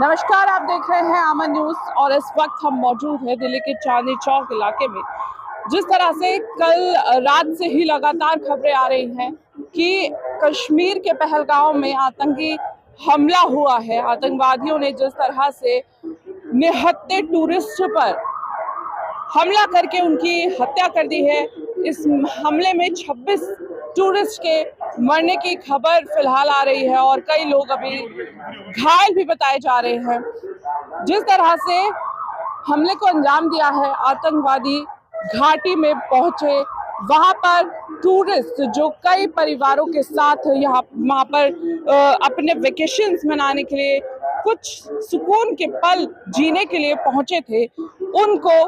नमस्कार, आप देख रहे हैं अमन न्यूज और इस वक्त हम मौजूद हैं दिल्ली के चांदनी चौक इलाके में। जिस तरह से कल रात से ही लगातार खबरें आ रही हैं कि कश्मीर के पहलगांव में आतंकी हमला हुआ है। आतंकवादियों ने जिस तरह से निहत्थे टूरिस्ट पर हमला करके उनकी हत्या कर दी है। इस हमले में 26 टूरिस्ट के मरने की खबर फिलहाल आ रही है और कई लोग अभी घायल भी बताए जा रहे हैं। जिस तरह से हमले को अंजाम दिया है आतंकवादी, घाटी में पहुंचे, वहां पर टूरिस्ट जो कई परिवारों के साथ वहां पर अपने वेकेशंस मनाने के लिए, कुछ सुकून के पल जीने के लिए पहुंचे थे, उनको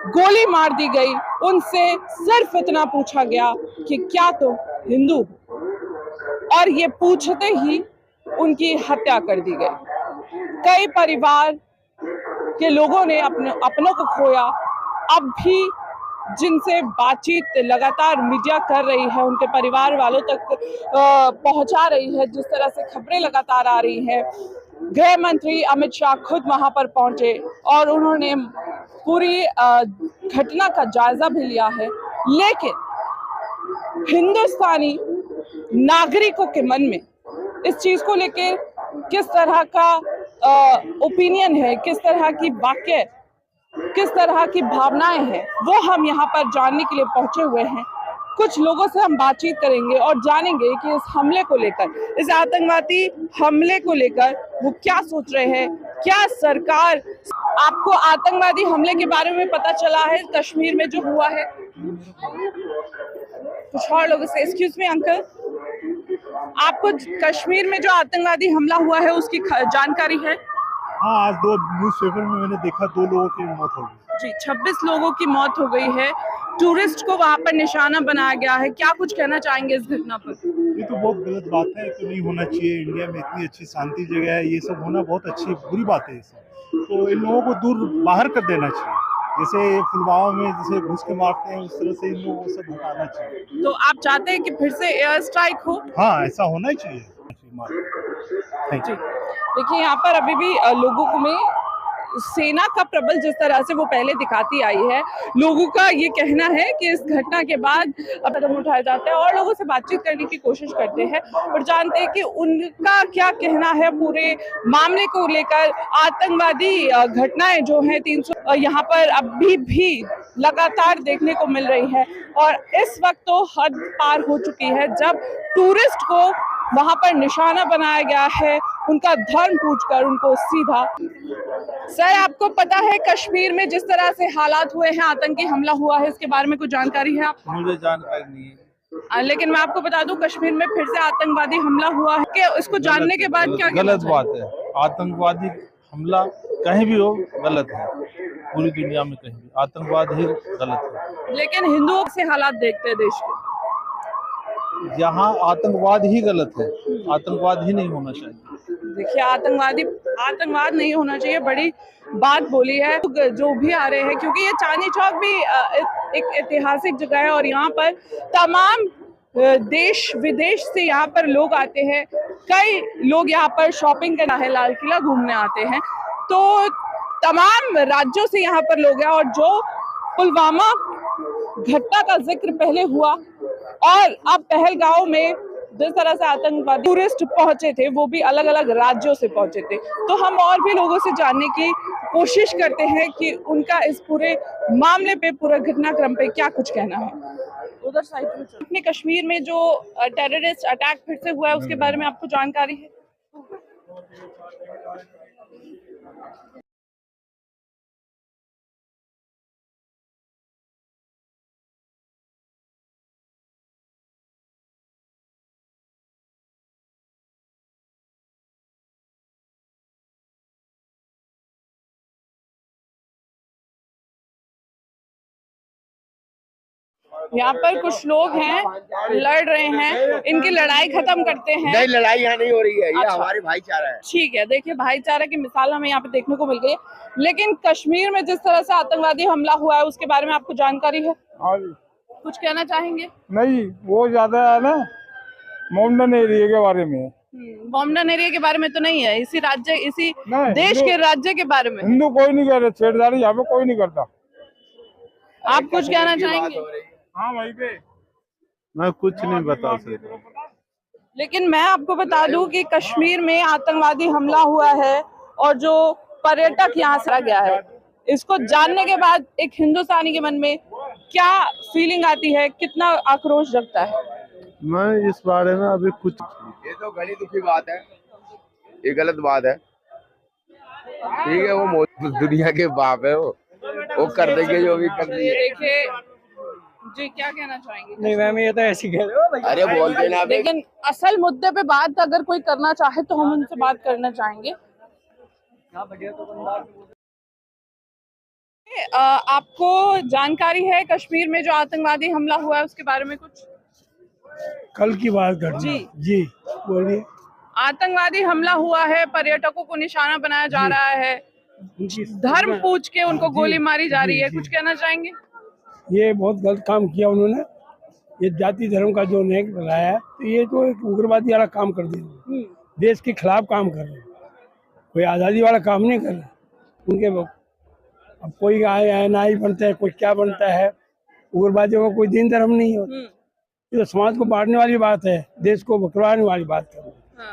गोली मार दी गई। उनसे सिर्फ इतना पूछा गया कि क्या तुम हिंदू हो, और ये पूछते ही उनकी हत्या कर दी गई। कई परिवार के लोगों ने अपनों को खोया। अब भी जिनसे बातचीत लगातार मीडिया कर रही है, उनके परिवार वालों तक पहुंचा रही है। जिस तरह से खबरें लगातार आ रही है, गृह मंत्री अमित शाह खुद वहां पर पहुंचे और उन्होंने पूरी घटना का जायजा भी लिया है। लेकिन हिंदुस्तानी नागरिकों के मन में इस चीज को लेकर किस तरह का ओपिनियन है, किस तरह की वाक्य, किस तरह की भावनाएं हैं, वो हम यहाँ पर जानने के लिए पहुंचे हुए हैं। कुछ लोगों से हम बातचीत करेंगे और जानेंगे कि इस हमले को लेकर, इस आतंकवादी हमले को लेकर वो क्या सोच रहे हैं। क्या सरकार, आपको आतंकवादी हमले के बारे में पता चला है कश्मीर में जो हुआ है? कुछ और लोगों से, एक्सक्यूज मी अंकल, आपको कश्मीर में जो आतंकवादी हमला हुआ है उसकी जानकारी है? हाँ, आज दो न्यूज़पेपर में मैंने देखा 2 लोगों की मौत हो गई। जी, 26 लोगों की मौत हो गई है। टूरिस्ट को वहां पर निशाना बनाया गया है। क्या कुछ कहना चाहेंगे इस घटना पर? ये तो बहुत गलत बात है, तो नहीं होना चाहिए। इंडिया में इतनी अच्छी शांति जगह है, ये सब होना बहुत अच्छी बुरी बात है। ये सब तो इन लोगों को दूर बाहर कर देना चाहिए। जैसे पुलवामा में जैसे घुस के मारते हैं, उस तरह से इन लोगों को सब हटाना चाहिए। तो आप चाहते हैं कि फिर से एयर स्ट्राइक हो? हाँ, ऐसा होना ही चाहिए। जी, देखिए यहाँ पर अभी भी लोगों में सेना का प्रबल जिस तरह से वो पहले दिखाती आई है, लोगों का ये कहना है कि इस घटना के बाद अब कदम उठाए जाते हैं और लोगों से बातचीत करने की कोशिश करते हैं और जानते हैं कि उनका क्या कहना है पूरे मामले को लेकर। आतंकवादी घटनाएं जो हैं 300 यहाँ पर अभी भी लगातार देखने को मिल रही है और इस वक्त तो हद पार हो चुकी है जब टूरिस्ट को वहां पर निशाना बनाया गया है, उनका धर्म पूछकर उनको सीधा। सर, आपको पता है कश्मीर में जिस तरह से हालात हुए हैं, आतंकी हमला हुआ है, इसके बारे में कुछ जानकारी है आपको? मुझे जानकारी नहीं है, लेकिन मैं आपको बता दूं कश्मीर में फिर से आतंकवादी हमला हुआ है कि इसको जानने के बाद क्या गलत बात है। आतंकवादी हमला कहीं भी हो गलत है, पूरी दुनिया में कहीं भी आतंकवाद ही गलत है। लेकिन हिंदुओं से हालात देखते हैं देश के, यहाँ आतंकवाद ही गलत है, आतंकवाद ही नहीं होना चाहिए। देखिए आतंकवाद नहीं होना चाहिए, बड़ी बात बोली है जो भी आ रहे हैं, क्योंकि ये चांदनी चौक भी एक ऐतिहासिक जगह है और यहाँ पर तमाम देश विदेश से यहाँ पर लोग आते हैं। कई लोग यहाँ पर शॉपिंग करना है, लाल किला घूमने आते हैं, तो तमाम राज्यों से यहाँ पर लोग हैं। और जो पुलवामा घटना का जिक्र पहले हुआ और अब पहलगांव में जिस तरह से आतंकवादी टूरिस्ट पहुंचे थे, वो भी अलग अलग राज्यों से पहुंचे थे, तो हम और भी लोगों से जानने की कोशिश करते हैं कि उनका इस पूरे मामले पे, पूरे घटनाक्रम पे क्या कुछ कहना है। उधर साइड में अपने कश्मीर में जो टेररिस्ट अटैक फिर से हुआ है, उसके बारे में आपको जानकारी है? यहाँ पर कुछ लोग हैं, लड़ रहे हैं, इनकी लड़ाई खत्म करते हैं। नहीं, लड़ाई यहाँ नहीं हो रही है, ये अच्छा, हमारी भाईचारा है। ठीक है, देखिए भाईचारा की मिसाल हमें यहाँ पे देखने को मिल गई है। लेकिन कश्मीर में जिस तरह से आतंकवादी हमला हुआ है, उसके बारे में आपको जानकारी है? कुछ कहना चाहेंगे? नहीं, वो ज्यादा है ना माउंटेन एरिया के बारे में। बॉम्बन एरिया के बारे में तो नहीं है, इसी राज्य, इसी नहीं, देश के राज्य के बारे में। हिंदू कोई नहीं कर रहे, छेड़छाड़ी यहाँ पे कोई नहीं करता। आप कुछ कहना चाहेंगे? हाँ वहीं पे मैं कुछ नहीं बता सकता। लेकिन मैं आपको बता दूं कि कश्मीर में आतंकवादी हमला हुआ है और जो पर्यटक यहाँ से आ गया है, इसको जानने के बाद एक हिंदुस्तानी के मन में क्या फीलिंग आती है, कितना आक्रोश जगता है? मैं इस बारे में अभी कुछ, ये तो बड़ी दुखी बात है, ये गलत बात है। ठीक है, वो दुनिया के बाप है, वो कर देंगे जो भी कर देंगे। देखिए जी, क्या कहना चाहेंगे? नहीं मैम, ये तो ऐसी कह रहे हो। अरे बोलते ना, लेकिन असल मुद्दे पे बात अगर कोई करना चाहे तो हम उनसे बात करना चाहेंगे। आपको जानकारी है कश्मीर में जो आतंकवादी हमला हुआ है उसके बारे में कुछ? कल की बात कर जी बोलिए। आतंकवादी हमला हुआ है, पर्यटकों को निशाना बनाया जा रहा है, धर्म पूछ के उनको गोली मारी जा रही है, कुछ कहना चाहेंगे? ये बहुत गलत काम किया उन्होंने। ये जाति धर्म का जो नेक बनाया है, तो ये तो एक उग्रवादी वाला काम कर दिया, देश के खिलाफ काम कर रहे हैं, कोई आज़ादी वाला काम नहीं कर रहे उनके। अब कोई नाई बनता है, कोई क्या बनता है, उग्रवादियों का कोई दिन धर्म नहीं है। ये तो समाज को बांटने वाली बात है, देश को बकरवाने वाली बात है,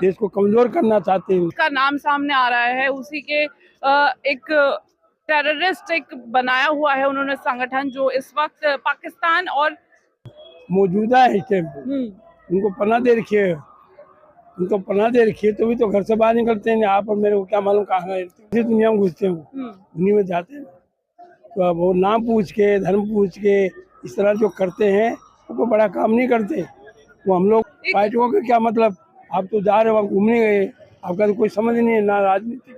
देश को कमजोर करना चाहते हैं। उसका नाम सामने आ रहा है, उसी के एक टेररिस्ट एक बनाया हुआ है उन्होंने संगठन, जो इस वक्त पाकिस्तान और मौजूदा है इस टाइम पे। उनको पनाह दे रखी है, उनको पनाह दे रखी है, तो भी तो घर से बाहर निकलते हैं। आप और मेरे को क्या मालूम कहाँ इसी दुनिया में घुसते हैं, दुनिया में जाते हैं। तो अब वो नाम पूछ के, धर्म पूछ के इस तरह जो करते हैं, वो बड़ा काम नहीं करते। वो हम लोग पार्टियों का क्या मतलब, आप तो जा रहे हो, आप घूमने गए, आपका तो कोई समझ नहीं है ना राजनीति,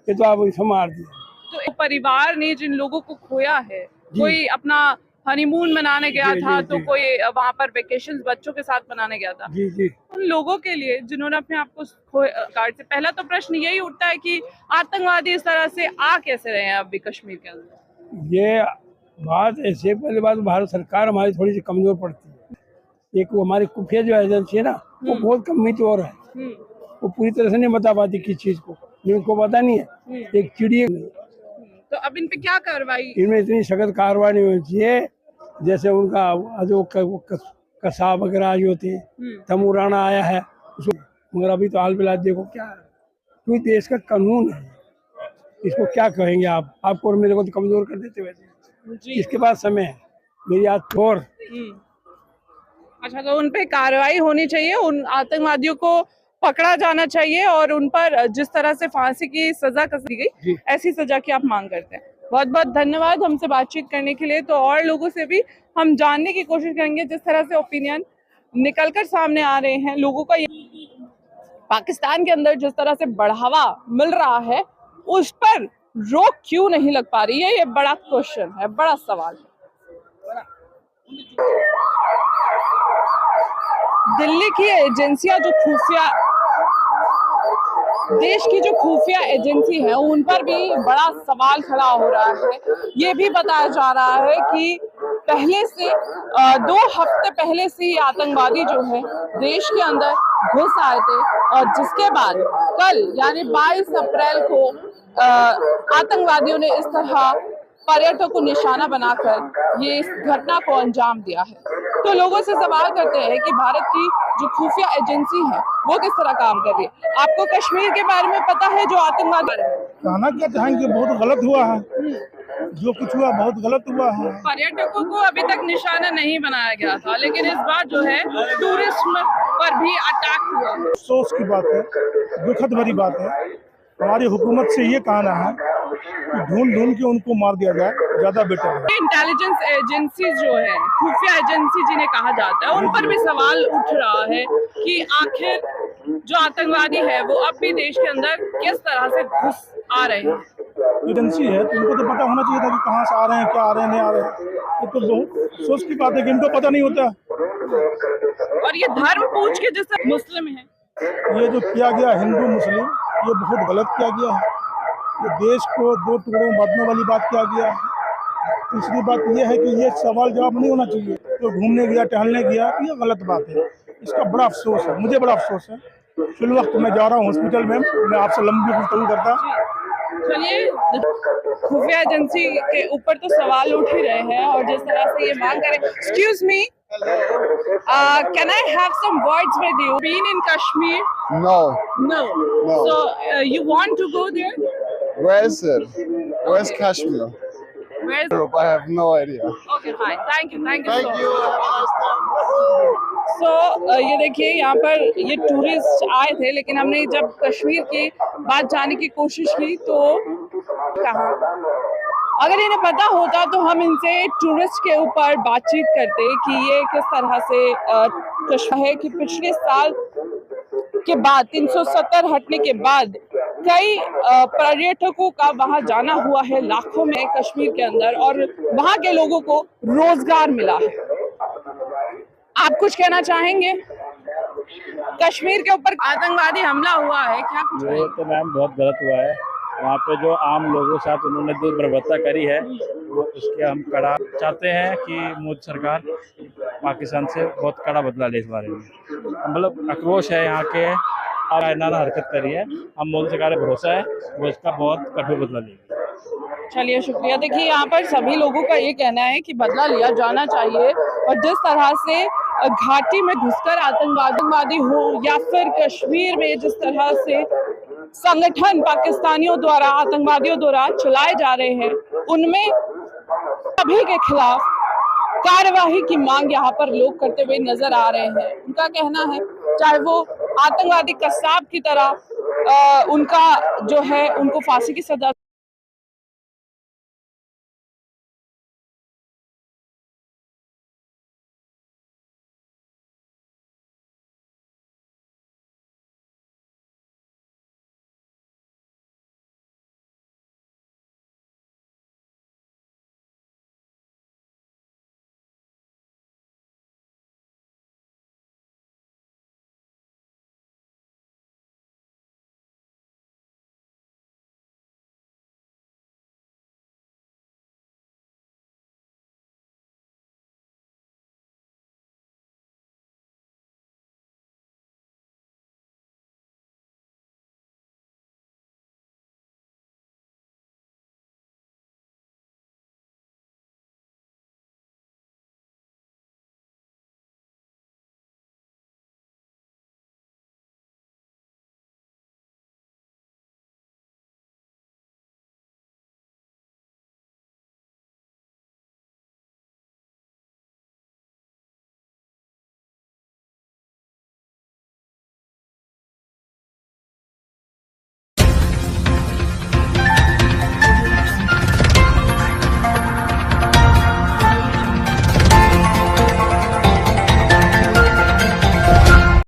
ये तो आप ऐसा मार दिया। तो परिवार ने जिन लोगों को खोया है, कोई अपना हनीमून मनाने गया था, तो कोई वहाँ पर वेकेशंस बच्चों के साथ मनाने गया था। जी उन लोगों के लिए जिन्होंने अपने आप को कार्ड से, पहला तो प्रश्न यही उठता है कि आतंकवादी इस तरह से आ कैसे रहे हैं अभी कश्मीर के अंदर? ये बात ऐसे, पहले बात भारत सरकार हमारी थोड़ी सी कमजोर पड़ती है। एक वो हमारी खुफिया जो एजेंसी है ना, वो बहुत कमजोर है, वो पूरी तरह से नहीं बता पाती किस चीज को, उनको पता नहीं है। एक चिड़िया, तो अब इन पे क्या कार्रवाई? इनमें इतनी सख्त कार्रवाई नहीं होनी चाहिए, जैसे उनका जो कसाब वगैरह जो थे, तमुराना आया है उसको, मगर अभी तो हाल फिलहाल देखो क्या है, क्योंकि देश का कानून है, इसको क्या कहेंगे आप? आपको और मेरे को तो कमजोर कर देते वैसे। इसके बाद समय है, मेरी आज और अच्छा, तो उन पे कार्रवाई होनी चाहिए, उन आतंकवादियों को पकड़ा जाना चाहिए और उन पर जिस तरह से फांसी की सजा दी गई, ऐसी सजा की आप मांग करते हैं। बहुत बहुत धन्यवाद हमसे बातचीत करने के लिए। तो और लोगों से भी हम जानने की कोशिश करेंगे, जिस तरह से ओपिनियन निकलकर सामने आ रहे हैं लोगों का, पाकिस्तान के अंदर जिस तरह से बढ़ावा मिल रहा है, उस पर रोक क्यों नहीं लग पा रही है, ये बड़ा क्वेश्चन है, बड़ा सवाल है। दिल्ली की एजेंसियां जो खुफिया, देश की जो खुफिया एजेंसी है, उन पर भी बड़ा सवाल खड़ा हो रहा है। ये भी बताया जा रहा है कि पहले से 2 हफ्ते पहले से ही आतंकवादी जो है देश के अंदर घुस आए थे, और जिसके बाद कल यानी 22 अप्रैल को आतंकवादियों ने इस तरह पर्यटकों को निशाना बनाकर ये इस घटना को अंजाम दिया है। तो लोगों से सवाल करते हैं कि भारत की जो खुफिया एजेंसी है वो किस तरह काम कर रही है। आपको कश्मीर के बारे में पता है जो आतंकवादी? कहना क्या चाहेंगे, बहुत गलत हुआ है, जो कुछ हुआ बहुत गलत हुआ है। पर्यटकों को अभी तक निशाना नहीं बनाया गया था, लेकिन इस बार जो है टूरिज्म पर भी अटैक हुआ। अफसोस की बात है, दुखद भरी बात है। हमारी हुकूमत से ये कहना है कि ढूंढ के उनको मार दिया जाए, ज्यादा बेटर है। इंटेलिजेंस एजेंसी जो है, खुफिया एजेंसी जिन्हें कहा जाता है, उन पर भी सवाल उठ रहा है कि आखिर जो आतंकवादी है वो अब भी देश के अंदर किस तरह से घुस आ रहे हैं। एजेंसी है तो उनको तो पता होना चाहिए था कि कहाँ से आ रहे हैं, क्या आ रहे हैं, नहीं आ रहे हैं। ये तो बहुत अफसोस की बात है कि इनको पता नहीं होता। और ये धर्म पूछ के जैसे मुस्लिम है, ये जो किया गया हिंदू मुस्लिम, ये बहुत गलत किया गया है। ये देश को 2 टुकड़ों में बांटने वाली बात किया गया है। दूसरी बात ये है कि ये सवाल जवाब नहीं होना चाहिए। जो घूमने गया, टहलने गया, ये गलत बात है। इसका बड़ा अफसोस है, मुझे बड़ा अफसोस है फिल वक्त मैं जा रहा हूँ हॉस्पिटल में, मैं आपसे लंबी गुफ्तगू करता। चलिए, खुफिया एजेंसी के ऊपर तो सवाल उठ ही रहे हैं और जिस तरह से ये मांग करें। Excuse me, can I have some words with you? Been in Kashmir? No. No. No. So you want to go there? Where is it? Where's Kashmir? Where's... Europe. I have no idea. Okay, fine. Thank you. Thank you. Thank so you. much. Have a nice time. So, ये देखिए यहाँ पर ये tourist आए थे, लेकिन हमने जब कश्मीर की बात जानने की कोशिश की तो कहा अगर इन्हें पता होता तो हम इनसे टूरिस्ट के ऊपर बातचीत करते कि ये किस तरह से कश्मीर है कि पिछले साल के बाद 370 हटने के बाद कई पर्यटकों का वहां जाना हुआ है, लाखों में कश्मीर के अंदर, और वहां के लोगों को रोजगार मिला है। आप कुछ कहना चाहेंगे? कश्मीर के ऊपर आतंकवादी हमला हुआ है, क्या कुछ ये कहेंगे? तो मैम बहुत गलत हुआ है। वहाँ पे जो आम लोगों के साथ उन्होंने जो बर्बरता करी है वो उसके हम कड़ा चाहते हैं कि मोदी सरकार पाकिस्तान से बहुत कड़ा बदला ले इस बारे में। मतलब आक्रोश है यहाँ के और नाना हरकत करी है, हम मोदी सरकार पे भरोसा है वो इसका बहुत कठोर बदला लेगी। चलिए, शुक्रिया। देखिए यहाँ पर सभी लोगों का ये कहना है कि बदला लिया जाना चाहिए और जिस तरह से घाटी में घुसकर आतंकवादी हो या फिर कश्मीर में जिस तरह से संगठन पाकिस्तानियों द्वारा आतंकवादियों द्वारा चलाए जा रहे हैं, उनमें सभी के खिलाफ कार्यवाही की मांग यहाँ पर लोग करते हुए नजर आ रहे हैं। उनका कहना है चाहे वो आतंकवादी कसाब की तरह उनका जो है उनको फांसी की सजा